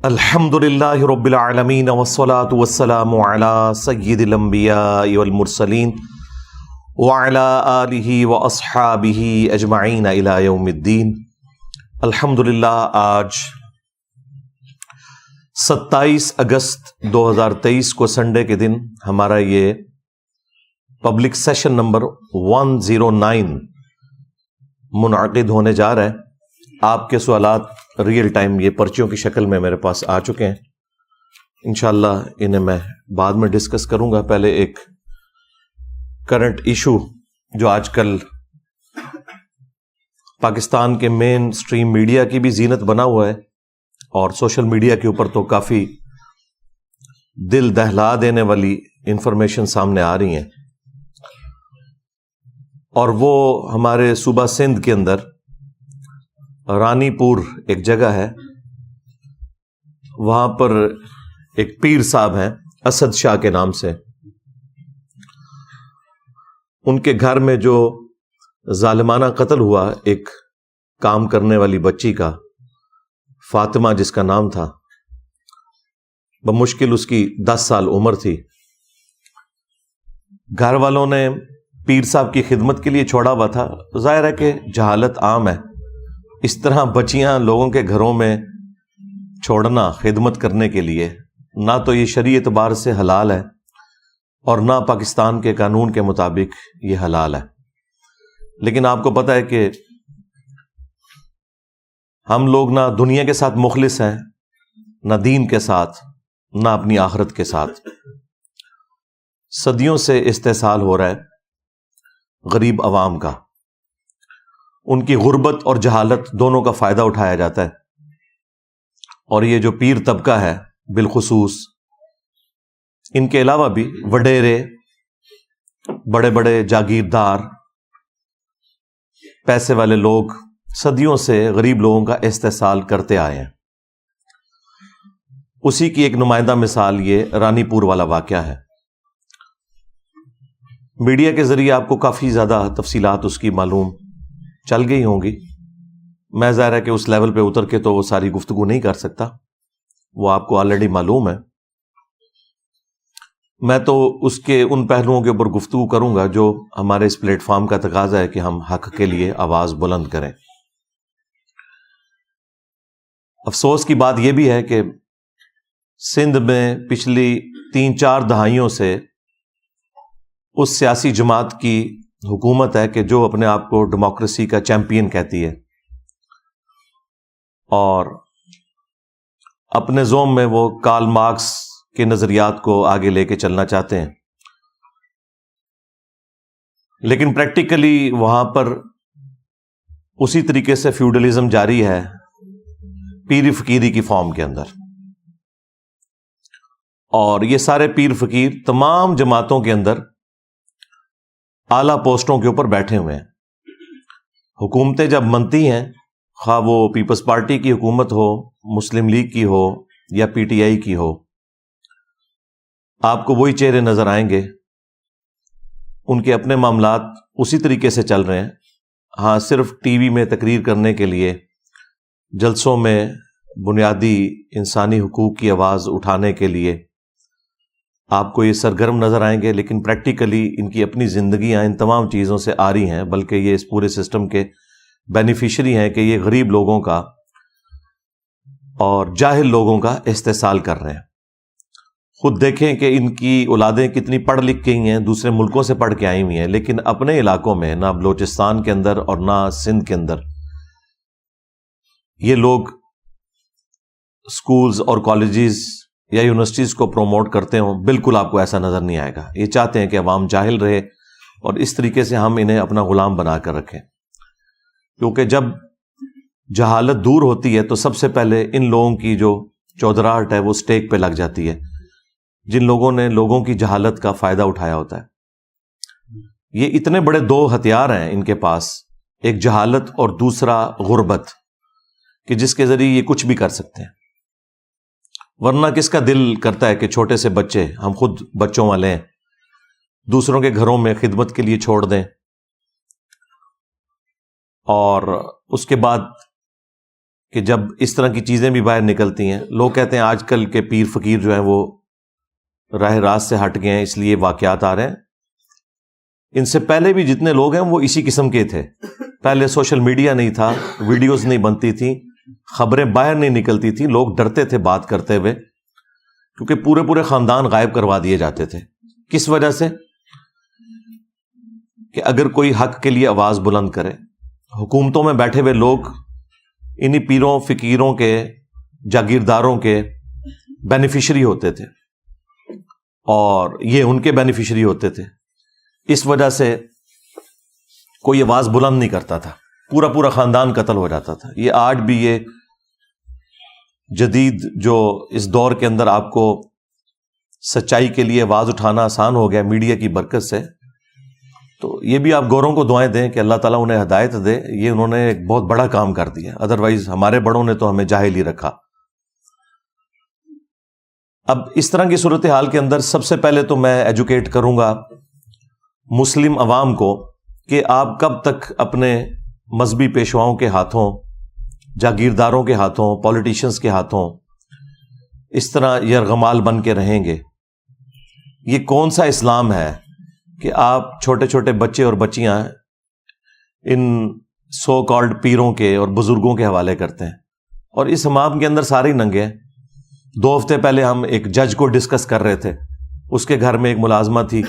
الحمدللہ رب العالمین والصلاة والسلام علی سید الانبیاء والمرسلین وعلی آلہ واصحابہ اجمعین الی یوم الدین۔ الحمدللہ آج 27 اگست 2023 کو سنڈے کے دن ہمارا یہ پبلک سیشن نمبر 109 منعقد ہونے جا رہا ہے۔ آپ کے سوالات ریئل ٹائم یہ پرچیوں کی شکل میں میرے پاس آ چکے ہیں، انشاءاللہ انہیں میں بعد میں ڈسکس کروں گا۔ پہلے ایک کرنٹ ایشو جو آج کل پاکستان کے مین سٹریم میڈیا کی بھی زینت بنا ہوا ہے اور سوشل میڈیا کے اوپر تو کافی دل دہلا دینے والی انفارمیشن سامنے آ رہی ہیں، اور وہ ہمارے صوبہ سندھ کے اندر رانی پور ایک جگہ ہے، وہاں پر ایک پیر صاحب ہیں اسد شاہ کے نام سے، ان کے گھر میں جو ظالمانہ قتل ہوا ایک کام کرنے والی بچی کا، فاطمہ جس کا نام تھا، بمشکل اس کی 10 سال عمر تھی۔ گھر والوں نے پیر صاحب کی خدمت کے لیے چھوڑا ہوا تھا، ظاہر ہے کہ جہالت عام ہے، اس طرح بچیاں لوگوں کے گھروں میں چھوڑنا خدمت کرنے کے لیے نہ تو یہ شرعی اعتبار سے حلال ہے اور نہ پاکستان کے قانون کے مطابق یہ حلال ہے۔ لیکن آپ کو پتہ ہے کہ ہم لوگ نہ دنیا کے ساتھ مخلص ہیں، نہ دین کے ساتھ، نہ اپنی آخرت کے ساتھ۔ صدیوں سے استحصال ہو رہا ہے غریب عوام کا، ان کی غربت اور جہالت دونوں کا فائدہ اٹھایا جاتا ہے، اور یہ جو پیر طبقہ ہے بالخصوص، ان کے علاوہ بھی وڈیرے، بڑے بڑے جاگیردار، پیسے والے لوگ صدیوں سے غریب لوگوں کا استحصال کرتے آئے ہیں۔ اسی کی ایک نمائندہ مثال یہ رانی پور والا واقعہ ہے۔ میڈیا کے ذریعے آپ کو کافی زیادہ تفصیلات اس کی معلوم چل گئی ہوں گی، میں ظاہر ہے کہ اس لیول پہ اتر کے تو وہ ساری گفتگو نہیں کر سکتا، وہ آپ کو آلریڈی معلوم ہے۔ میں تو اس کے ان پہلوؤں کے اوپر گفتگو کروں گا جو ہمارے اس پلیٹ فارم کا تقاضا ہے کہ ہم حق کے لیے آواز بلند کریں۔ افسوس کی بات یہ بھی ہے کہ سندھ میں پچھلی 3-4 دہائیوں سے اس سیاسی جماعت کی حکومت ہے کہ جو اپنے آپ کو ڈیموکریسی کا چیمپئن کہتی ہے اور اپنے زوم میں وہ کارل مارکس کے نظریات کو آگے لے کے چلنا چاہتے ہیں، لیکن پریکٹیکلی وہاں پر اسی طریقے سے فیوڈلزم جاری ہے، پیر فقیری کی فارم کے اندر، اور یہ سارے پیر فقیر تمام جماعتوں کے اندر اعلیٰ پوسٹوں کے اوپر بیٹھے ہوئے ہیں۔ حکومتیں جب بنتی ہیں، خواہ وہ پیپلز پارٹی کی حکومت ہو، مسلم لیگ کی ہو یا پی ٹی آئی کی ہو، آپ کو وہی چہرے نظر آئیں گے، ان کے اپنے معاملات اسی طریقے سے چل رہے ہیں۔ ہاں، صرف ٹی وی میں تقریر کرنے کے لیے، جلسوں میں بنیادی انسانی حقوق کی آواز اٹھانے کے لیے آپ کو یہ سرگرم نظر آئیں گے، لیکن پریکٹیکلی ان کی اپنی زندگیاں ان تمام چیزوں سے آ رہی ہیں، بلکہ یہ اس پورے سسٹم کے بینیفیشری ہیں کہ یہ غریب لوگوں کا اور جاہل لوگوں کا استحصال کر رہے ہیں۔ خود دیکھیں کہ ان کی اولادیں کتنی پڑھ لکھ گئی ہیں، دوسرے ملکوں سے پڑھ کے آئی ہوئی ہیں، لیکن اپنے علاقوں میں نہ بلوچستان کے اندر اور نہ سندھ کے اندر یہ لوگ سکولز اور کالجز یا یونیورسٹیز کو پروموٹ کرتے ہوں، بالکل آپ کو ایسا نظر نہیں آئے گا۔ یہ چاہتے ہیں کہ عوام جاہل رہے اور اس طریقے سے ہم انہیں اپنا غلام بنا کر رکھیں، کیونکہ جب جہالت دور ہوتی ہے تو سب سے پہلے ان لوگوں کی جو چودراہٹ ہے وہ سٹیک پہ لگ جاتی ہے، جن لوگوں نے لوگوں کی جہالت کا فائدہ اٹھایا ہوتا ہے۔ یہ اتنے بڑے 2 ہتھیار ہیں ان کے پاس، ایک جہالت اور دوسرا غربت، کہ جس کے ذریعے یہ کچھ بھی کر سکتے ہیں۔ ورنہ کس کا دل کرتا ہے کہ چھوٹے سے بچے، ہم خود بچوں والے ہیں، دوسروں کے گھروں میں خدمت کے لیے چھوڑ دیں، اور اس کے بعد کہ جب اس طرح کی چیزیں بھی باہر نکلتی ہیں، لوگ کہتے ہیں آج کل کے پیر فقیر جو ہیں وہ راہ راست سے ہٹ گئے ہیں اس لیے واقعات آ رہے ہیں. ان سے پہلے بھی جتنے لوگ ہیں وہ اسی قسم کے تھے. پہلے سوشل میڈیا نہیں تھا، ویڈیوز نہیں بنتی تھیں، خبریں باہر نہیں نکلتی تھیں، لوگ ڈرتے تھے بات کرتے ہوئے کیونکہ پورے خاندان غائب کروا دیے جاتے تھے. کس وجہ سے؟ کہ اگر کوئی حق کے لیے آواز بلند کرے، حکومتوں میں بیٹھے ہوئے لوگ انہی پیروں فقیروں کے جاگیرداروں کے بینیفیشری ہوتے تھے اور یہ ان کے بینیفیشری ہوتے تھے. اس وجہ سے کوئی آواز بلند نہیں کرتا تھا، پورا خاندان قتل ہو جاتا تھا. یہ آج بھی یہ جدید جو اس دور کے اندر آپ کو سچائی کے لیے آواز اٹھانا آسان ہو گیا میڈیا کی برکت سے، تو یہ بھی آپ گوروں کو دعائیں دیں کہ اللہ تعالیٰ انہیں ہدایت دے. یہ انہوں نے ایک بہت بڑا کام کر دیا، ادروائز ہمارے بڑوں نے تو ہمیں جاہل ہی رکھا. اب اس طرح کی صورتحال کے اندر سب سے پہلے تو میں ایجوکیٹ کروں گا مسلم عوام کو کہ آپ کب تک اپنے مذہبی پیشواؤں کے ہاتھوں، جاگیرداروں کے ہاتھوں، پولیٹیشنز کے ہاتھوں اس طرح یرغمال بن کے رہیں گے. یہ کون سا اسلام ہے کہ آپ چھوٹے چھوٹے بچے اور بچیاں ان سو کالڈ پیروں کے اور بزرگوں کے حوالے کرتے ہیں، اور اس حمام کے اندر سارے ہی ننگے ہیں. 2 ہفتے پہلے ہم ایک جج کو ڈسکس کر رہے تھے، اس کے گھر میں ایک ملازمہ تھی،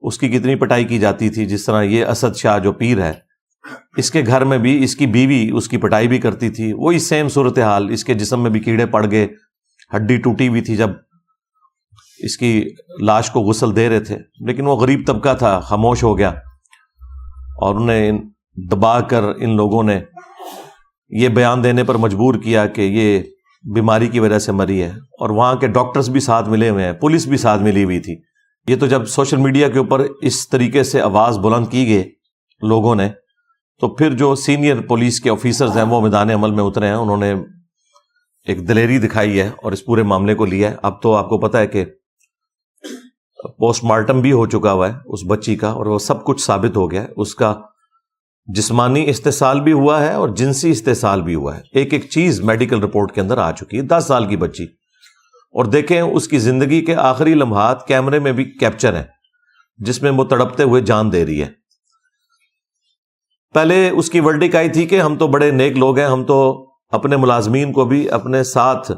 اس کی کتنی پٹائی کی جاتی تھی. جس طرح یہ اسد شاہ جو پیر ہے، اس کے گھر میں بھی اس کی بیوی اس کی پٹائی بھی کرتی تھی. وہی سیم صورتحال، اس کے جسم میں بھی کیڑے پڑ گئے، ہڈی ٹوٹی ہوئی تھی جب اس کی لاش کو غسل دے رہے تھے. لیکن وہ غریب طبقہ تھا، خاموش ہو گیا اور انہیں دبا کر ان لوگوں نے یہ بیان دینے پر مجبور کیا کہ یہ بیماری کی وجہ سے مری ہے. اور وہاں کے ڈاکٹرز بھی ساتھ ملے ہوئے ہیں، پولیس بھی ساتھ ملی ہوئی تھی. یہ تو جب سوشل میڈیا کے اوپر اس طریقے سے آواز بلند کی گئی لوگوں نے، تو پھر جو سینئر پولیس کے آفیسرز ہیں وہ میدان عمل میں اترے ہیں. انہوں نے ایک دلیری دکھائی ہے اور اس پورے معاملے کو لیا ہے. اب تو آپ کو پتہ ہے کہ پوسٹ مارٹم بھی ہو چکا ہوا ہے اس بچی کا، اور وہ سب کچھ ثابت ہو گیا ہے. اس کا جسمانی استحصال بھی ہوا ہے اور جنسی استحصال بھی ہوا ہے. ایک چیز میڈیکل رپورٹ کے اندر آ چکی ہے. 10 سال کی بچی، اور دیکھیں اس کی زندگی کے آخری لمحات کیمرے میں بھی کیپچر ہیں جس میں وہ تڑپتے ہوئے جان دے رہی ہے. پہلے اس کی ورڈک آئی تھی کہ ہم تو بڑے نیک لوگ ہیں، ہم تو اپنے ملازمین کو بھی اپنے ساتھ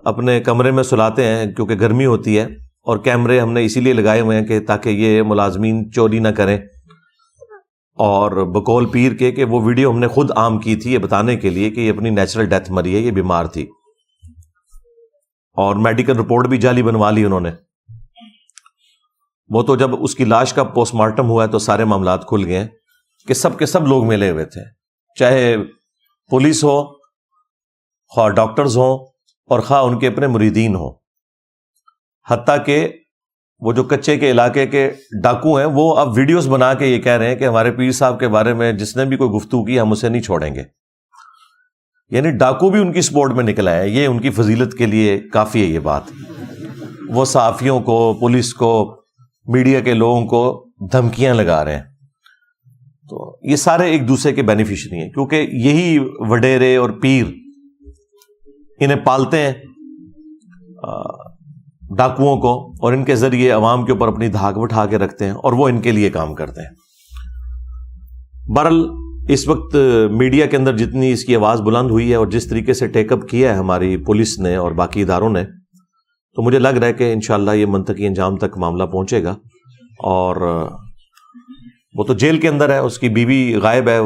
اپنے کمرے میں سلاتے ہیں کیونکہ گرمی ہوتی ہے، اور کیمرے ہم نے اسی لیے لگائے ہوئے ہیں کہ تاکہ یہ ملازمین چوری نہ کریں. اور بقول پیر کے کہ وہ ویڈیو ہم نے خود عام کی تھی یہ بتانے کے لیے کہ یہ اپنی نیچرل ڈیتھ مری ہے، یہ بیمار تھی. اور میڈیکل رپورٹ بھی جعلی بنوا لی انہوں نے. وہ تو جب اس کی لاش کا پوسٹ مارٹم ہوا ہے تو سارے معاملات کھل گئے کہ سب کے سب لوگ ملے ہوئے تھے، چاہے پولیس ہو، خواہ ڈاکٹرز ہوں، اور خواہ ان کے اپنے مریدین ہوں. حتیٰ کہ وہ جو کچے کے علاقے کے ڈاکو ہیں وہ اب ویڈیوز بنا کے یہ کہہ رہے ہیں کہ ہمارے پیر صاحب کے بارے میں جس نے بھی کوئی گفتگو کی ہم اسے نہیں چھوڑیں گے. یعنی ڈاکو بھی ان کی سپورٹ میں نکل آئے. یہ ان کی فضیلت کے لیے کافی ہے یہ بات. وہ صحافیوں کو، پولیس کو، میڈیا کے لوگوں کو دھمکیاں لگا رہے ہیں. تو یہ سارے ایک دوسرے کے بینیفیشری ہیں کیونکہ یہی وڈیرے اور پیر انہیں پالتے ہیں ڈاکوؤں کو، اور ان کے ذریعے عوام کے اوپر اپنی دھاک بٹھا کے رکھتے ہیں اور وہ ان کے لیے کام کرتے ہیں. بہرحال اس وقت میڈیا کے اندر جتنی اس کی آواز بلند ہوئی ہے اور جس طریقے سے ٹیک اپ کیا ہے ہماری پولیس نے اور باقی اداروں نے، تو مجھے لگ رہا ہے کہ انشاءاللہ یہ منطقی انجام تک معاملہ پہنچے گا. اور وہ تو جیل کے اندر ہے، اس کی بیوی غائب ہے،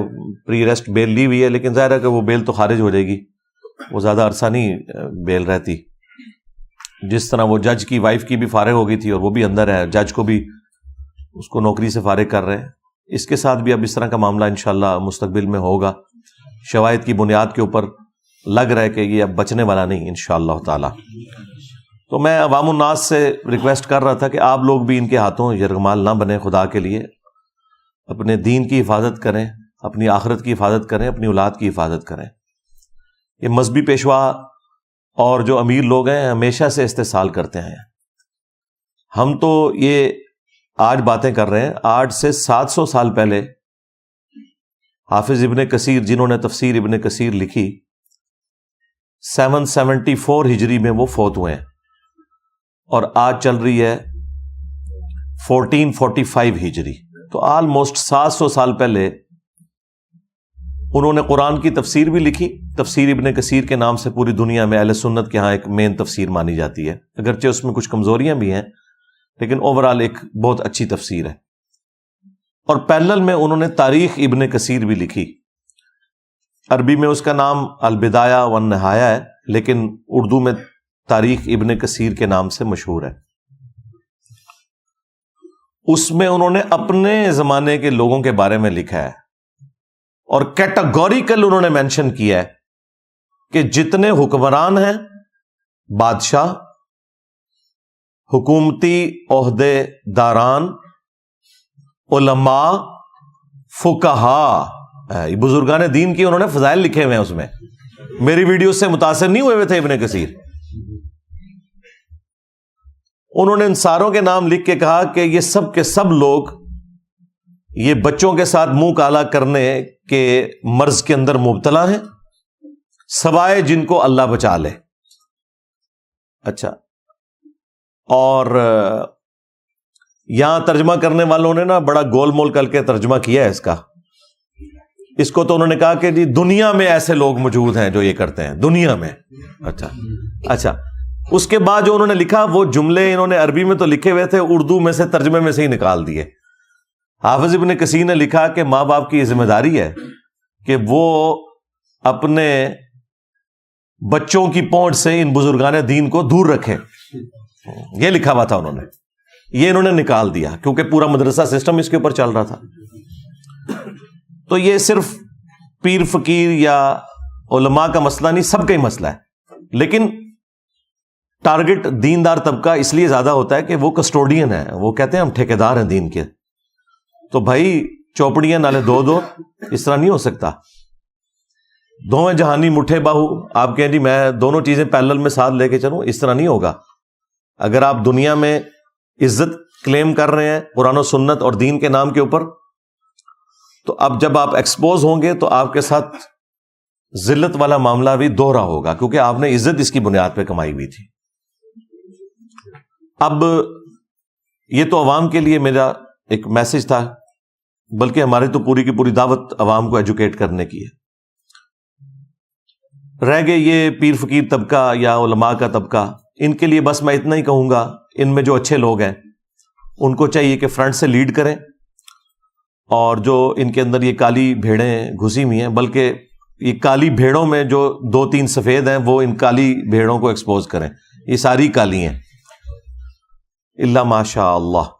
پری ریسٹ بیل لی ہوئی ہے، لیکن ظاہر ہے کہ وہ بیل تو خارج ہو جائے گی، وہ زیادہ عرصہ نہیں بیل رہتی. جس طرح وہ جج کی وائف کی بھی فارغ ہو گئی تھی اور وہ بھی اندر ہے، جج کو بھی اس کو نوکری سے فارغ کر رہے ہیں. اس کے ساتھ بھی اب اس طرح کا معاملہ انشاءاللہ مستقبل میں ہوگا. شواہد کی بنیاد کے اوپر لگ رہا ہے کہ یہ اب بچنے والا نہیں انشاءاللہ تعالی. تو میں عوام الناس سے ریکویسٹ کر رہا تھا کہ آپ لوگ بھی ان کے ہاتھوں یرغمال نہ بنیں. خدا کے لیے اپنے دین کی حفاظت کریں، اپنی آخرت کی حفاظت کریں، اپنی اولاد کی حفاظت کریں. یہ مذہبی پیشوا اور جو امیر لوگ ہیں ہمیشہ سے استحصال کرتے ہیں. ہم تو یہ آج باتیں کر رہے ہیں، آج سے 700 سال پہلے حافظ ابن کثیر جنہوں نے تفسیر ابن کثیر لکھی 774 ہجری میں وہ فوت ہوئے ہیں اور آج چل رہی ہے 1445 ہجری، تو آلموسٹ 700 سال پہلے انہوں نے قرآن کی تفسیر بھی لکھی. تفسیر ابن کثیر کے نام سے پوری دنیا میں اہل سنت کے ہاں ایک مین تفسیر مانی جاتی ہے، اگرچہ اس میں کچھ کمزوریاں بھی ہیں لیکن اوورال ایک بہت اچھی تفسیر ہے. اور پیرلل میں انہوں نے تاریخ ابن کثیر بھی لکھی. عربی میں اس کا نام البدایہ والنہایہ ہے لیکن اردو میں تاریخ ابن کثیر کے نام سے مشہور ہے. اس میں انہوں نے اپنے زمانے کے لوگوں کے بارے میں لکھا ہے اور کیٹاگوریکل انہوں نے مینشن کیا ہے کہ جتنے حکمران ہیں، بادشاہ، حکومتی عہدے داران، علماء، فقہا، بزرگان دین کی انہوں نے فضائل لکھے ہوئے ہیں. اس میں میری ویڈیو سے متاثر نہیں ہوئے تھے ابن کثیر. انہوں نے ان ساروں کے نام لکھ کے کہا کہ یہ سب کے سب لوگ یہ بچوں کے ساتھ منہ کالا کرنے کے مرض کے اندر مبتلا ہیں سوائے جن کو اللہ بچا لے. اچھا، اور یہاں ترجمہ کرنے والوں نے نا بڑا گول مول کر کے ترجمہ کیا ہے اس کو تو انہوں نے کہا کہ جی دنیا میں ایسے لوگ موجود ہیں جو یہ کرتے ہیں دنیا میں. اچھا اس کے بعد جو انہوں نے لکھا وہ جملے انہوں نے عربی میں تو لکھے ہوئے تھے، اردو میں سے ترجمے میں سے ہی نکال دیے. حافظ ابن کثیر نے لکھا کہ ماں باپ کی یہ ذمہ داری ہے کہ وہ اپنے بچوں کی پہنچ سے ان بزرگان دین کو دور رکھیں. یہ لکھا ہوا تھا انہوں نے، یہ انہوں نے نکال دیا کیونکہ پورا مدرسہ سسٹم اس کے اوپر چل رہا تھا. تو یہ صرف پیر فقیر یا علماء کا مسئلہ نہیں، سب کا ہی مسئلہ ہے. لیکن ٹارگٹ دیندار طبقہ اس لیے زیادہ ہوتا ہے کہ وہ کسٹوڈین ہے، وہ کہتے ہیں ہم ٹھیکیدار ہیں دین کے. تو بھائی چوپڑیاں نالے دو اس طرح نہیں ہو سکتا. دونوں جہانی مٹھے باہو، آپ کہیں جی میں دونوں چیزیں پیرلل میں ساتھ لے کے چلوں، اس طرح نہیں ہوگا. اگر آپ دنیا میں عزت کلیم کر رہے ہیں قرآن و سنت اور دین کے نام کے اوپر، تو اب جب آپ ایکسپوز ہوں گے تو آپ کے ساتھ ذلت والا معاملہ بھی دوہرا ہوگا کیونکہ آپ نے عزت اس کی بنیاد پہ کمائی ہوئی تھی. اب یہ تو عوام کے لیے میرا ایک میسج تھا، بلکہ ہماری تو پوری کی پوری دعوت عوام کو ایجوکیٹ کرنے کی ہے. رہ گئے یہ پیر فقیر طبقہ یا علماء کا طبقہ، ان کے لیے بس میں اتنا ہی کہوں گا، ان میں جو اچھے لوگ ہیں ان کو چاہیے کہ فرنٹ سے لیڈ کریں، اور جو ان کے اندر یہ کالی بھیڑیں گھسی ہوئی ہیں، بلکہ یہ کالی بھیڑوں میں جو 2-3 سفید ہیں وہ ان کالی بھیڑوں کو ایکسپوز کریں. یہ ساری کالی ہیں الا ماشاء اللہ.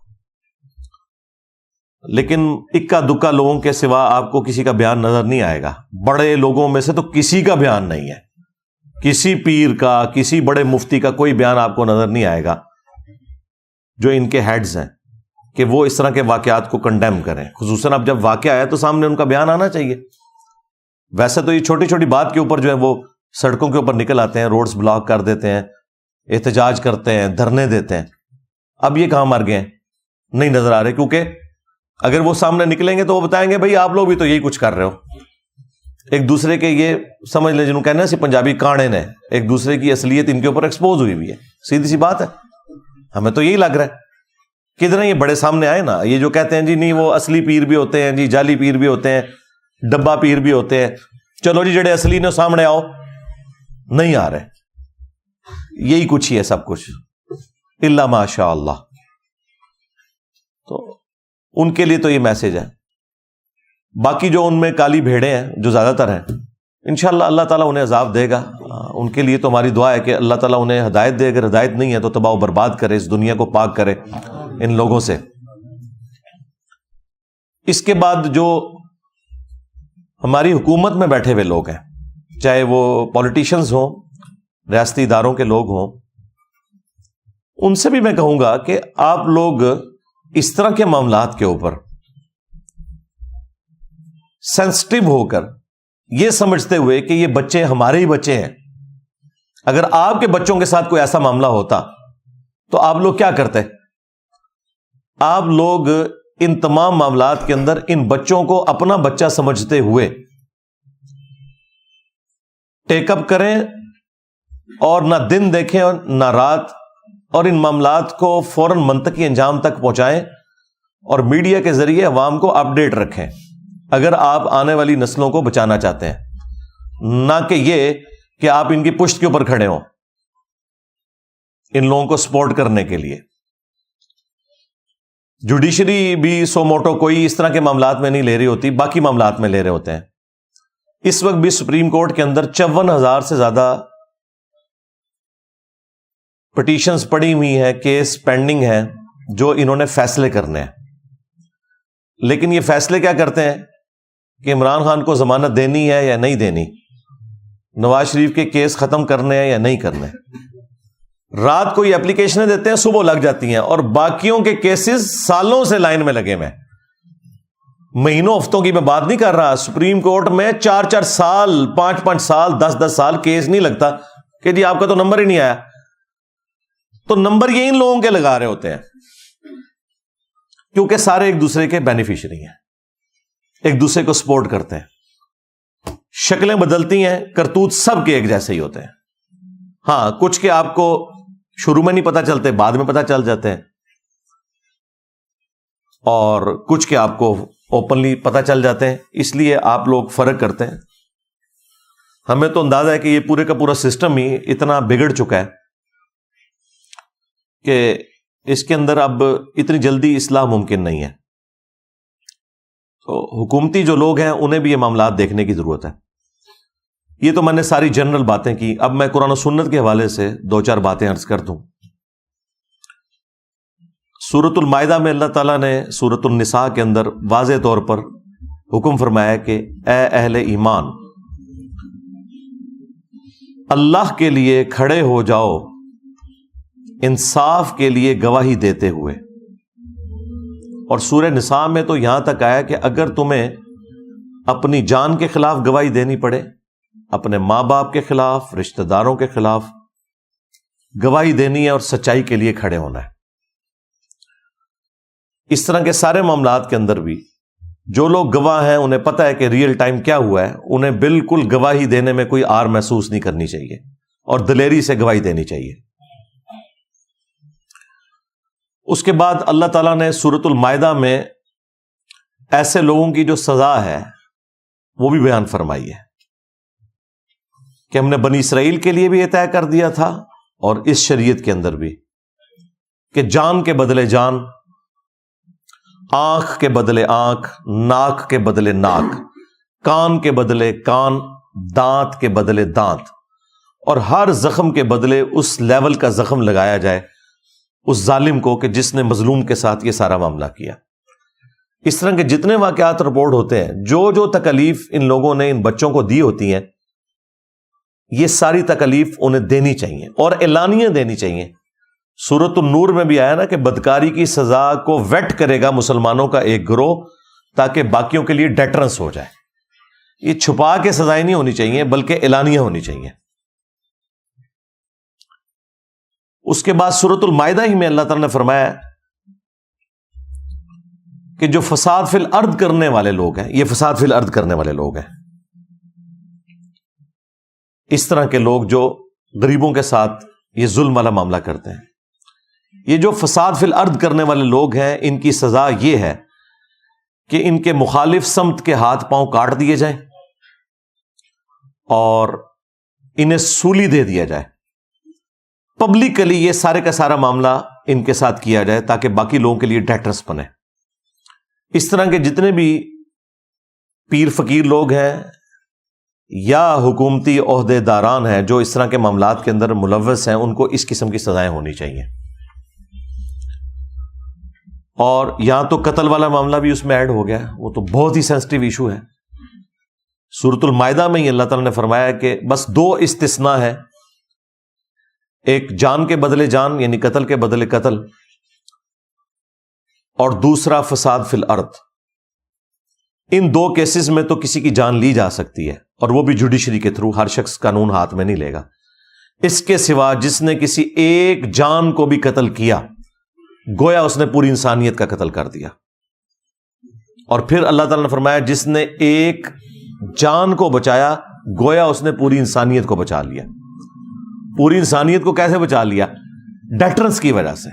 لیکن اکا دکا لوگوں کے سوا آپ کو کسی کا بیان نظر نہیں آئے گا. بڑے لوگوں میں سے تو کسی کا بیان نہیں ہے، کسی پیر کا، کسی بڑے مفتی کا کوئی بیان آپ کو نظر نہیں آئے گا جو ان کے ہیڈز ہیں کہ وہ اس طرح کے واقعات کو کنڈیم کریں. خصوصاً اب جب واقعہ آیا تو سامنے ان کا بیان آنا چاہیے. ویسے تو یہ چھوٹی چھوٹی بات کے اوپر جو ہے وہ سڑکوں کے اوپر نکل آتے ہیں، روڈز بلاک کر دیتے ہیں، احتجاج کرتے ہیں، دھرنے دیتے ہیں. اب یہ کہاں مر گئے ہیں؟ نہیں نظر آ رہے، کیونکہ اگر وہ سامنے نکلیں گے تو وہ بتائیں گے بھائی آپ لوگ بھی تو یہی کچھ کر رہے ہو. ایک دوسرے کے یہ سمجھ لیں جنہوں کہنا ہے پنجابی کاڑے نے، ایک دوسرے کی اصلیت ان کے اوپر ایکسپوز ہوئی ہے. سیدھی سی بات ہے، ہمیں تو یہی لگ رہا ہے. کدھر یہ بڑے سامنے آئے نا، یہ جو کہتے ہیں جی نہیں وہ اصلی پیر بھی ہوتے ہیں، جی جعلی پیر بھی ہوتے ہیں، ڈبا پیر بھی ہوتے ہیں. چلو جی جڑے اصلی نے سامنے آؤ، نہیں آ رہے. یہی کچھ ہی ہے سب کچھ الا ماشاء اللہ. تو ان کے لیے تو یہ میسج ہے. باقی جو ان میں کالی بھیڑیں ہیں جو زیادہ تر ہیں، انشاءاللہ اللہ تعالیٰ انہیں عذاب دے گا. ان کے لیے تو ہماری دعا ہے کہ اللہ تعالیٰ انہیں ہدایت دے. اگر ہدایت نہیں ہے تو تباہ و برباد کرے، اس دنیا کو پاک کرے ان لوگوں سے. اس کے بعد جو ہماری حکومت میں بیٹھے ہوئے لوگ ہیں، چاہے وہ پولیٹیشنز ہوں، ریاستی اداروں کے لوگ ہوں، ان سے بھی میں کہوں گا کہ آپ لوگ اس طرح کے معاملات کے اوپر سینسٹیو ہو کر یہ سمجھتے ہوئے کہ یہ بچے ہمارے ہی بچے ہیں، اگر آپ کے بچوں کے ساتھ کوئی ایسا معاملہ ہوتا تو آپ لوگ کیا کرتے؟ آپ لوگ ان تمام معاملات کے اندر ان بچوں کو اپنا بچہ سمجھتے ہوئے ٹیک اپ کریں اور نہ دن دیکھیں اور نہ رات، اور ان معاملات کو فوراً منطقی انجام تک پہنچائیں اور میڈیا کے ذریعے عوام کو اپڈیٹ رکھیں اگر آپ آنے والی نسلوں کو بچانا چاہتے ہیں، نہ کہ یہ کہ آپ ان کی پشت کے اوپر کھڑے ہوں ان لوگوں کو سپورٹ کرنے کے لیے۔ جوڈیشری بھی سو موٹو کوئی اس طرح کے معاملات میں نہیں لے رہی ہوتی، باقی معاملات میں لے رہے ہوتے ہیں۔ اس وقت بھی سپریم کورٹ کے اندر 54,000 سے زیادہ پٹیشنز پڑی ہوئی ہیں، کیس پینڈنگ ہیں جو انہوں نے فیصلے کرنے ہیں، لیکن یہ فیصلے کیا کرتے ہیں کہ عمران خان کو ضمانت دینی ہے یا نہیں دینی، نواز شریف کے کیس ختم کرنے ہیں یا نہیں کرنے۔ رات کو یہ اپلیکیشنیں دیتے ہیں، صبح لگ جاتی ہیں، اور باقیوں کے کیسز سالوں سے لائن میں لگے ہوئے ہیں، مہینوں ہفتوں کی میں بات نہیں کر رہا۔ سپریم کورٹ میں 4 سال 5 سال 10 سال کیس نہیں لگتا کہ جی آپ کا تو نمبر ہی نہیں آیا، تو نمبر یہ ان لوگوں کے لگا رہے ہوتے ہیں کیونکہ سارے ایک دوسرے کے بینیفیشری ہیں، ایک دوسرے کو سپورٹ کرتے ہیں۔ شکلیں بدلتی ہیں، کرتوت سب کے ایک جیسے ہی ہوتے ہیں۔ ہاں، کچھ کے آپ کو شروع میں نہیں پتا چلتے، بعد میں پتا چل جاتے ہیں، اور کچھ کے آپ کو اوپنلی پتا چل جاتے ہیں، اس لیے آپ لوگ فرق کرتے ہیں۔ ہمیں تو اندازہ ہے کہ یہ پورے کا پورا سسٹم ہی اتنا بگڑ چکا ہے کہ اس کے اندر اب اتنی جلدی اصلاح ممکن نہیں ہے۔ تو حکومتی جو لوگ ہیں انہیں بھی یہ معاملات دیکھنے کی ضرورت ہے۔ یہ تو میں نے ساری جنرل باتیں کی، اب میں قرآن و سنت کے حوالے سے 2-4 باتیں عرض کر دوں۔ سورۃ المائدہ میں اللہ تعالیٰ نے سورۃ النساء کے اندر واضح طور پر حکم فرمایا کہ اے اہل ایمان، اللہ کے لیے کھڑے ہو جاؤ انصاف کے لیے گواہی دیتے ہوئے۔ اور سورہ نساء میں تو یہاں تک آیا کہ اگر تمہیں اپنی جان کے خلاف گواہی دینی پڑے، اپنے ماں باپ کے خلاف، رشتہ داروں کے خلاف گواہی دینی ہے اور سچائی کے لیے کھڑے ہونا ہے۔ اس طرح کے سارے معاملات کے اندر بھی جو لوگ گواہ ہیں انہیں پتہ ہے کہ ریئل ٹائم کیا ہوا ہے، انہیں بالکل گواہی دینے میں کوئی آر محسوس نہیں کرنی چاہیے اور دلیری سے گواہی دینی چاہیے۔ اس کے بعد اللہ تعالیٰ نے سورۃ المائدہ میں ایسے لوگوں کی جو سزا ہے وہ بھی بیان فرمائی ہے کہ ہم نے بنی اسرائیل کے لیے بھی یہ طے کر دیا تھا اور اس شریعت کے اندر بھی کہ جان کے بدلے جان، آنکھ کے بدلے آنکھ، ناک کے بدلے ناک، کان کے بدلے کان، دانت کے بدلے دانت، اور ہر زخم کے بدلے اس لیول کا زخم لگایا جائے اس ظالم کو کہ جس نے مظلوم کے ساتھ یہ سارا معاملہ کیا۔ اس طرح کے جتنے واقعات رپورٹ ہوتے ہیں، جو تکلیف ان لوگوں نے ان بچوں کو دی ہوتی ہیں، یہ ساری تکلیف انہیں دینی چاہیے اور اعلانیہ دینی چاہیے۔ سورۃ النور میں بھی آیا نا کہ بدکاری کی سزا کو ویٹ کرے گا مسلمانوں کا ایک گروہ تاکہ باقیوں کے لیے ڈیٹرنس ہو جائے۔ یہ چھپا کے سزائیں نہیں ہونی چاہیے بلکہ اعلانیہ ہونی چاہیے۔ اس کے بعد سورۃ المائدہ ہی میں اللہ تعالیٰ نے فرمایا کہ جو فساد فی الارض کرنے والے لوگ ہیں، یہ فساد فی الارض کرنے والے لوگ ہیں، اس طرح کے لوگ جو غریبوں کے ساتھ یہ ظلم والا معاملہ کرتے ہیں، یہ جو فساد فی الارض کرنے والے لوگ ہیں، ان کی سزا یہ ہے کہ ان کے مخالف سمت کے ہاتھ پاؤں کاٹ دیے جائیں اور انہیں سولی دے دیا جائے۔ پبلکلی یہ سارے کا سارا معاملہ ان کے ساتھ کیا جائے تاکہ باقی لوگوں کے لیے ڈیٹرس بنے۔ اس طرح کے جتنے بھی پیر فقیر لوگ ہیں یا حکومتی عہدے داران ہیں جو اس طرح کے معاملات کے اندر ملوث ہیں، ان کو اس قسم کی سزائیں ہونی چاہیے۔ اور یہاں تو قتل والا معاملہ بھی اس میں ایڈ ہو گیا، وہ تو بہت ہی سینسٹیو ایشو ہے۔ سورۃ المائدہ میں ہی اللہ تعالیٰ نے فرمایا کہ بس 2 استثناء ہے، ایک جان کے بدلے جان یعنی قتل کے بدلے قتل، اور دوسرا فساد فی الارض۔ ان 2 کیسز میں تو کسی کی جان لی جا سکتی ہے اور وہ بھی جوڈیشری کے تھرو، ہر شخص قانون ہاتھ میں نہیں لے گا۔ اس کے سوا جس نے کسی ایک جان کو بھی قتل کیا، گویا اس نے پوری انسانیت کا قتل کر دیا۔ اور پھر اللہ تعالیٰ نے فرمایا جس نے ایک جان کو بچایا گویا اس نے پوری انسانیت کو بچا لیا. پوری انسانیت کو کیسے بچا لیا؟ ڈیٹرنس کی وجہ سے.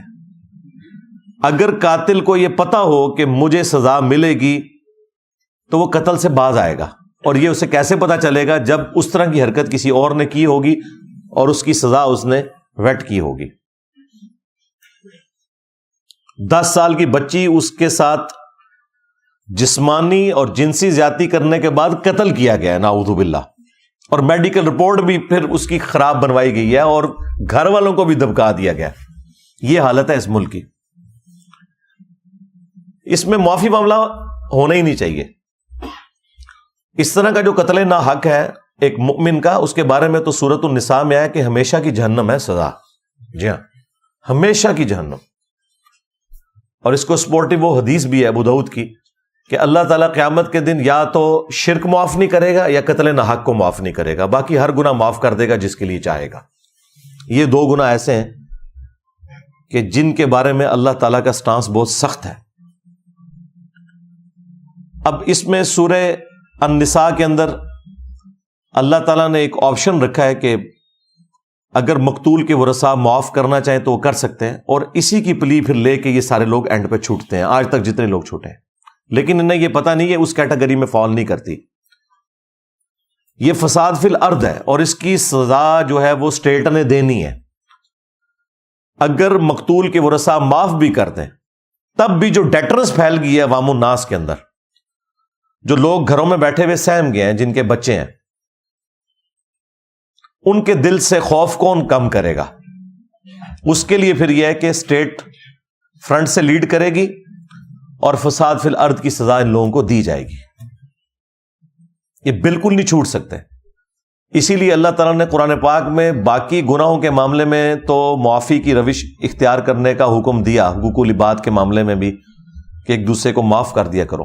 اگر قاتل کو یہ پتا ہو کہ مجھے سزا ملے گی تو وہ قتل سے باز آئے گا. اور یہ اسے کیسے پتا چلے گا؟ جب اس طرح کی حرکت کسی اور نے کی ہوگی اور اس کی سزا اس نے ویٹ کی ہوگی. 10 سال کی بچی اس کے ساتھ جسمانی اور جنسی زیادتی کرنے کے بعد قتل کیا گیا ہے نعوذ باللہ, اور میڈیکل رپورٹ بھی پھر اس کی خراب بنوائی گئی ہے اور گھر والوں کو بھی دبکا دیا گیا. یہ حالت ہے اس ملک کی. اس میں معافی معاملہ ہونا ہی نہیں چاہیے. اس طرح کا جو قتل ناحق ہے ایک مؤمن کا, اس کے بارے میں تو سورۃ النساء میں آیا کہ ہمیشہ کی جہنم ہے سزا. جی ہاں, ہمیشہ کی جہنم. اور اس کو سپورٹو وہ حدیث بھی ہے ابو داؤد کی کہ اللہ تعالیٰ قیامت کے دن یا تو شرک معاف نہیں کرے گا یا قتل ناحق کو معاف نہیں کرے گا, باقی ہر گناہ معاف کر دے گا جس کے لیے چاہے گا. یہ 2 گناہ ایسے ہیں کہ جن کے بارے میں اللہ تعالیٰ کا سٹانس بہت سخت ہے. اب اس میں سورہ النساء کے اندر اللہ تعالیٰ نے ایک آپشن رکھا ہے کہ اگر مقتول کے ورثاء معاف کرنا چاہیں تو وہ کر سکتے ہیں, اور اسی کی پلی پھر لے کے یہ سارے لوگ اینڈ پہ چھوٹتے ہیں. آج تک جتنے لوگ چھوٹے ہیں, لیکن انہیں یہ پتہ نہیں ہے اس کیٹیگری میں فال نہیں کرتی. یہ فساد فی الارض ہے اور اس کی سزا جو ہے وہ اسٹیٹ نے دینی ہے. اگر مقتول کے ورثاء معاف بھی کر دیں تب بھی جو ڈیٹرنس پھیل گئی ہے عوام الناس کے اندر, جو لوگ گھروں میں بیٹھے ہوئے سہم گئے ہیں, جن کے بچے ہیں, ان کے دل سے خوف کون کم کرے گا؟ اس کے لیے پھر یہ ہے کہ اسٹیٹ فرنٹ سے لیڈ کرے گی اور فساد فی الارض کی سزا ان لوگوں کو دی جائے گی. یہ بالکل نہیں چھوٹ سکتے. اسی لیے اللہ تعالیٰ نے قرآن پاک میں باقی گناہوں کے معاملے میں تو معافی کی روش اختیار کرنے کا حکم دیا, حقوق العباد کے معاملے میں بھی کہ ایک دوسرے کو معاف کر دیا کرو.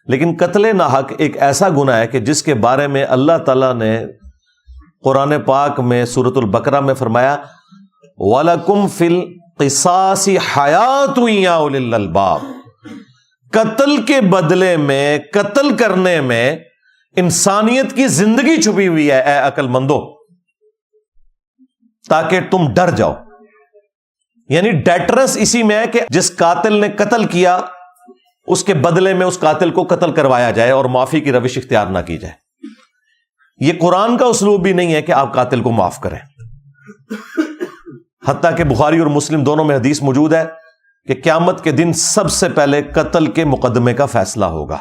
لیکن قتل ناحق ایک ایسا گناہ ہے کہ جس کے بارے میں اللہ تعالیٰ نے قرآن پاک میں سورۃ البقرہ میں فرمایا وَلَكُمْ فِي الْقِصَاصِ حَيَاةٌ يَا أُولِي الْأَلْبَابِ. قتل کے بدلے میں, قتل کرنے میں انسانیت کی زندگی چھپی ہوئی ہے اے عقل مندو, تاکہ تم ڈر جاؤ. یعنی ڈیٹرنس اسی میں ہے کہ جس قاتل نے قتل کیا اس کے بدلے میں اس قاتل کو قتل کروایا جائے اور معافی کی روش اختیار نہ کی جائے. یہ قرآن کا اسلوب بھی نہیں ہے کہ آپ قاتل کو معاف کریں. حتیٰ کہ بخاری اور مسلم دونوں میں حدیث موجود ہے کہ قیامت کے دن سب سے پہلے قتل کے مقدمے کا فیصلہ ہوگا.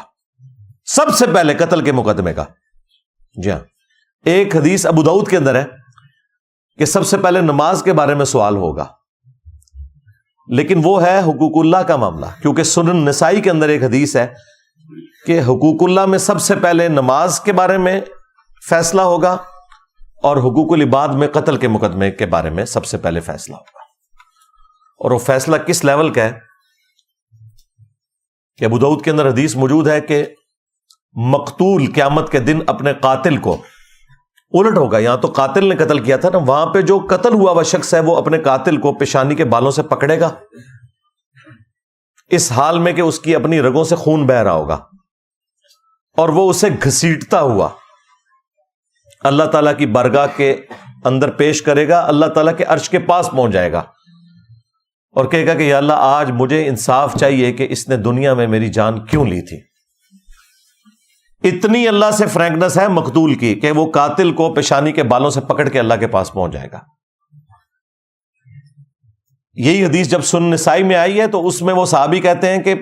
سب سے پہلے قتل کے مقدمے کا. جی ہاں, ایک حدیث ابو داؤد کے اندر ہے کہ سب سے پہلے نماز کے بارے میں سوال ہوگا, لیکن وہ ہے حقوق اللہ کا معاملہ, کیونکہ سنن نسائی کے اندر ایک حدیث ہے کہ حقوق اللہ میں سب سے پہلے نماز کے بارے میں فیصلہ ہوگا اور حقوق العباد میں قتل کے مقدمے کے بارے میں سب سے پہلے فیصلہ ہوگا. اور وہ فیصلہ کس لیول کا ہے کہ ابو داؤد کے اندر حدیث موجود ہے کہ مقتول قیامت کے دن اپنے قاتل کو الٹ ہوگا. یہاں تو قاتل نے قتل کیا تھا نا, وہاں پہ جو قتل ہوا وہ شخص ہے وہ اپنے قاتل کو پیشانی کے بالوں سے پکڑے گا, اس حال میں کہ اس کی اپنی رگوں سے خون بہ رہا ہوگا, اور وہ اسے گھسیٹتا ہوا اللہ تعالیٰ کی بارگاہ کے اندر پیش کرے گا. اللہ تعالیٰ کے عرش کے پاس پہنچ جائے گا اور کہے گا کہ یا اللہ آج مجھے انصاف چاہیے کہ اس نے دنیا میں میری جان کیوں لی تھی. اتنی اللہ سے فرینکنس ہے مقتول کی کہ وہ قاتل کو پیشانی کے بالوں سے پکڑ کے اللہ کے پاس پہنچ جائے گا. یہی حدیث جب سنن نسائی میں آئی ہے تو اس میں وہ صحابی کہتے ہیں کہ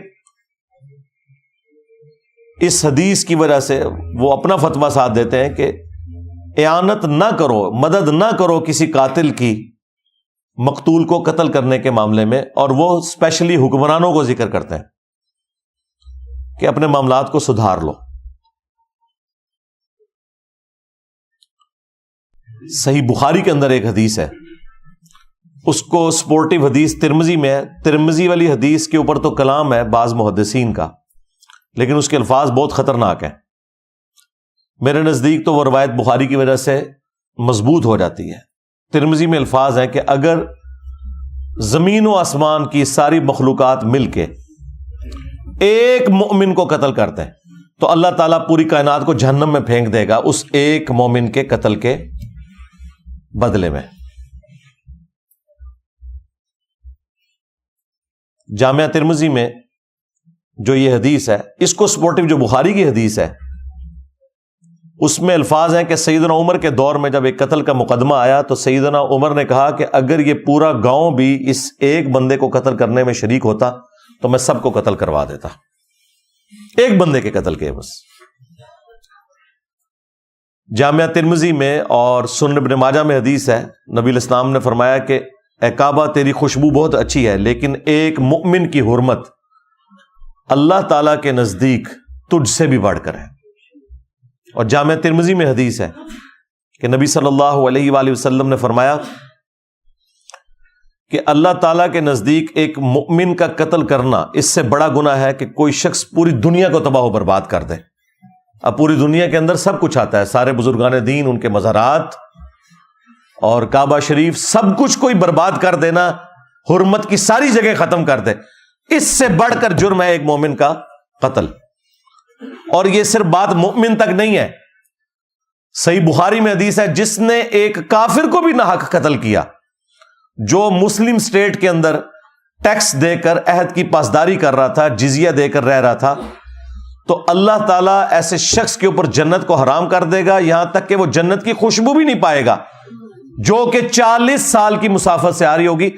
اس حدیث کی وجہ سے وہ اپنا فتویٰ ساتھ دیتے ہیں کہ اعانت نہ کرو, مدد نہ کرو کسی قاتل کی مقتول کو قتل کرنے کے معاملے میں. اور وہ اسپیشلی حکمرانوں کو ذکر کرتے ہیں کہ اپنے معاملات کو سدھار لو. صحیح بخاری کے اندر ایک حدیث ہے, اس کو سپورٹو حدیث ترمذی میں ہے. ترمذی والی حدیث کے اوپر تو کلام ہے بعض محدثین کا, لیکن اس کے الفاظ بہت خطرناک ہیں. میرے نزدیک تو وہ روایت بخاری کی وجہ سے مضبوط ہو جاتی ہے. ترمذی میں الفاظ ہیں کہ اگر زمین و آسمان کی ساری مخلوقات مل کے ایک مومن کو قتل کرتے ہیں تو اللہ تعالیٰ پوری کائنات کو جہنم میں پھینک دے گا اس ایک مومن کے قتل کے بدلے میں. جامعہ ترمذی میں جو یہ حدیث ہے اس کو سپورٹو جو بخاری کی حدیث ہے اس میں الفاظ ہیں کہ سیدنا عمر کے دور میں جب ایک قتل کا مقدمہ آیا تو سیدنا عمر نے کہا کہ اگر یہ پورا گاؤں بھی اس ایک بندے کو قتل کرنے میں شریک ہوتا تو میں سب کو قتل کروا دیتا. ایک بندے کے قتل کے بس. جامعہ ترمذی میں اور سنن ابن ماجہ میں حدیث ہے, نبی الاسلام نے فرمایا کہ اے کعبہ تیری خوشبو بہت اچھی ہے لیکن ایک مؤمن کی حرمت اللہ تعالی کے نزدیک تجھ سے بھی بڑھ کر ہے. اور جامعہ ترمذی میں حدیث ہے کہ نبی صلی اللہ علیہ وآلہ وسلم نے فرمایا کہ اللہ تعالیٰ کے نزدیک ایک مؤمن کا قتل کرنا اس سے بڑا گناہ ہے کہ کوئی شخص پوری دنیا کو تباہ و برباد کر دے. اب پوری دنیا کے اندر سب کچھ آتا ہے, سارے بزرگان دین, ان کے مزارات اور کعبہ شریف, سب کچھ کوئی برباد کر دینا, حرمت کی ساری جگہ ختم کر دے, اس سے بڑھ کر جرم ہے ایک مومن کا قتل. اور یہ صرف بات مومن تک نہیں ہے, صحیح بخاری میں حدیث ہے جس نے ایک کافر کو بھی ناحق قتل کیا جو مسلم سٹیٹ کے اندر ٹیکس دے کر عہد کی پاسداری کر رہا تھا, جزیہ دے کر رہ رہا تھا, تو اللہ تعالیٰ ایسے شخص کے اوپر جنت کو حرام کر دے گا یہاں تک کہ وہ جنت کی خوشبو بھی نہیں پائے گا جو کہ 40 سال کی مسافت سے آ رہی ہوگی.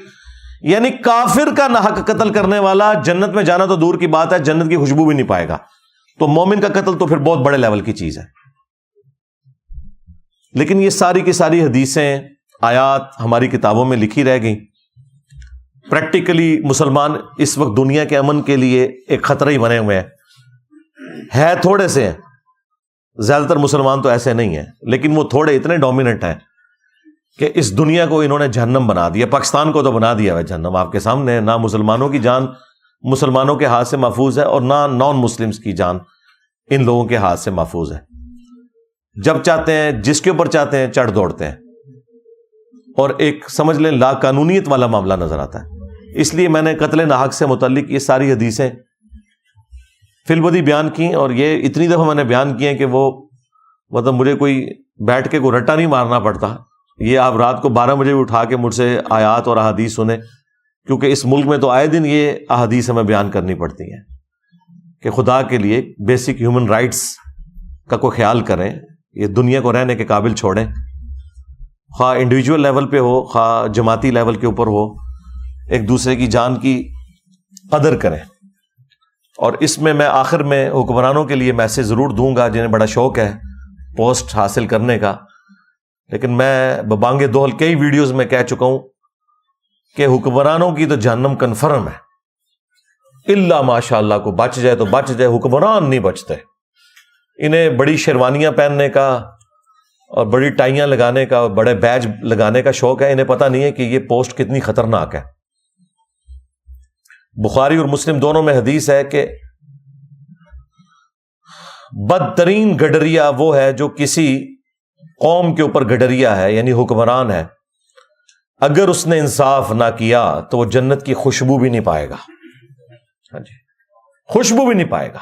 یعنی کافر کا ناحق قتل کرنے والا جنت میں جانا تو دور کی بات ہے, جنت کی خوشبو بھی نہیں پائے گا. تو مومن کا قتل تو پھر بہت بڑے لیول کی چیز ہے. لیکن یہ ساری کی ساری حدیثیں, آیات ہماری کتابوں میں لکھی رہ گئیں. پریکٹیکلی مسلمان اس وقت دنیا کے امن کے لیے ایک خطرہ ہی بنے ہوئے ہیں تھوڑے سے ہیں, زیادہ تر مسلمان تو ایسے نہیں ہیں, لیکن وہ تھوڑے اتنے ڈومیننٹ ہیں کہ اس دنیا کو انہوں نے جہنم بنا دیا. پاکستان کو تو بنا دیا ہے جہنم آپ کے سامنے. نہ مسلمانوں کی جان مسلمانوں کے ہاتھ سے محفوظ ہے اور نہ نان مسلمز کی جان ان لوگوں کے ہاتھ سے محفوظ ہے. جب چاہتے ہیں جس کے اوپر چاہتے ہیں چڑھ دوڑتے ہیں اور ایک سمجھ لیں لا قانونیت والا معاملہ نظر آتا ہے. اس لیے میں نے قتل ناحق سے متعلق یہ ساری حدیثیں فی البدی بیان کی, اور یہ اتنی دفعہ میں نے بیان کی ہیں کہ وہ مطلب مجھے کوئی بیٹھ کے کوئی رٹا نہیں مارنا پڑتا. یہ آپ رات کو 12 بجے بھی اٹھا کے مجھ سے آیات اور احادیث سنیں, کیونکہ اس ملک میں تو آئے دن یہ احادیث ہمیں بیان کرنی پڑتی ہیں کہ خدا کے لیے بیسک ہیومن رائٹس کا کوئی خیال کریں, یہ دنیا کو رہنے کے قابل چھوڑیں, خواہ انڈیویجول لیول پہ ہو خواہ جماعتی لیول کے اوپر ہو, ایک دوسرے کی جان کی قدر کریں. اور اس میں آخر میں حکمرانوں کے لیے میسج ضرور دوں گا جنہیں بڑا شوق ہے پوسٹ حاصل کرنے کا, لیکن میں ببانگ دوہل کئی ویڈیوز میں کہہ چکا ہوں کہ حکمرانوں کی تو جہنم کنفرم ہے, الا ماشاء اللہ کو بچ جائے تو بچ جائے, حکمران نہیں بچتے. انہیں بڑی شیروانیاں پہننے کا اور بڑی ٹائیاں لگانے کا اور بڑے بیج لگانے کا شوق ہے, انہیں پتہ نہیں ہے کہ یہ پوسٹ کتنی خطرناک ہے. بخاری اور مسلم دونوں میں حدیث ہے کہ بدترین گڈریا وہ ہے جو کسی قوم کے اوپر گڈریا ہے, یعنی حکمران ہے, اگر اس نے انصاف نہ کیا تو وہ جنت کی خوشبو بھی نہیں پائے گا. ہاں جی, خوشبو بھی نہیں پائے گا.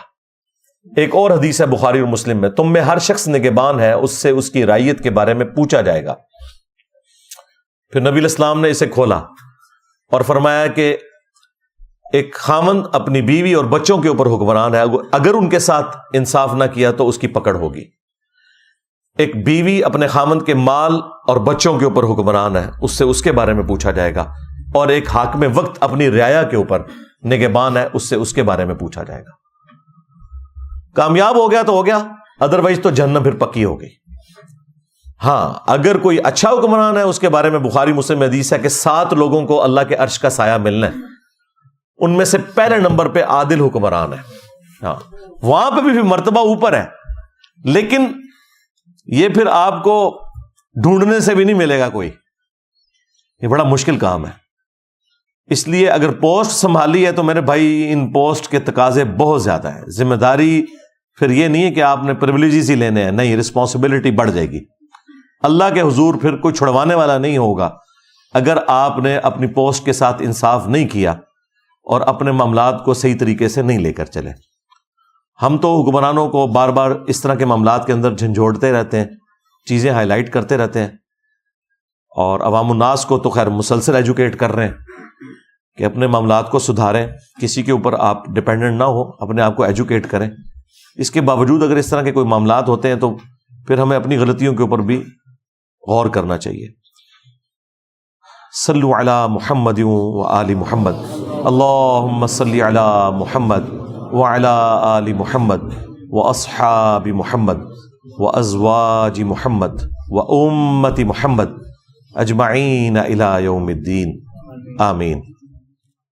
ایک اور حدیث ہے بخاری اور مسلم میں, تم میں ہر شخص نگہبان ہے, اس سے اس کی رعیت کے بارے میں پوچھا جائے گا. پھر نبی الاسلام نے اسے کھولا اور فرمایا کہ ایک خاوند اپنی بیوی اور بچوں کے اوپر حکمران ہے, اگر ان کے ساتھ انصاف نہ کیا تو اس کی پکڑ ہوگی. ایک بیوی اپنے خاوند کے مال اور بچوں کے اوپر حکمران ہے, اس سے اس کے بارے میں پوچھا جائے گا. اور ایک حاکم وقت اپنی رعایا کے اوپر نگہبان ہے, اس سے اس کے بارے میں پوچھا جائے گا. کامیاب ہو گیا تو ہو گیا, ادروائز تو جہنم پھر پکی ہو گئی. ہاں, اگر کوئی اچھا حکمران ہے اس کے بارے میں بخاری مسلم میں حدیث ہے کہ 7 لوگوں کو اللہ کے عرش کا سایہ ملنا ہے, ان میں سے پہلے نمبر پہ عادل حکمران ہے. ہاں, وہاں پہ بھی مرتبہ اوپر ہے, لیکن یہ پھر آپ کو ڈھونڈنے سے بھی نہیں ملے گا کوئی, یہ بڑا مشکل کام ہے. اس لیے اگر پوسٹ سنبھالی ہے تو میرے بھائی ان پوسٹ کے تقاضے بہت زیادہ ہیں. ذمہ داری پھر یہ نہیں ہے کہ آپ نے پریولیجز ہی لینے ہیں, نہیں, رسپانسبلٹی بڑھ جائے گی. اللہ کے حضور پھر کوئی چھڑوانے والا نہیں ہوگا اگر آپ نے اپنی پوسٹ کے ساتھ انصاف نہیں کیا اور اپنے معاملات کو صحیح طریقے سے نہیں لے کر چلیں۔ ہم تو حکمرانوں کو بار بار اس طرح کے معاملات کے اندر جھنجھوڑتے رہتے ہیں، چیزیں ہائی لائٹ کرتے رہتے ہیں، اور عوام الناس کو تو خیر مسلسل ایجوکیٹ کر رہے ہیں کہ اپنے معاملات کو سدھاریں، کسی کے اوپر آپ ڈپینڈنٹ نہ ہو، اپنے آپ کو ایجوکیٹ کریں۔ اس کے باوجود اگر اس طرح کے کوئی معاملات ہوتے ہیں تو پھر ہمیں اپنی غلطیوں کے اوپر بھی غور کرنا چاہیے۔ صلو علی محمد و آل محمد، اللہم صلی علی محمد وعلی آل محمد واصحاب محمد وازواج محمد وامت محمد اجمعین الی یوم الدین، آمین۔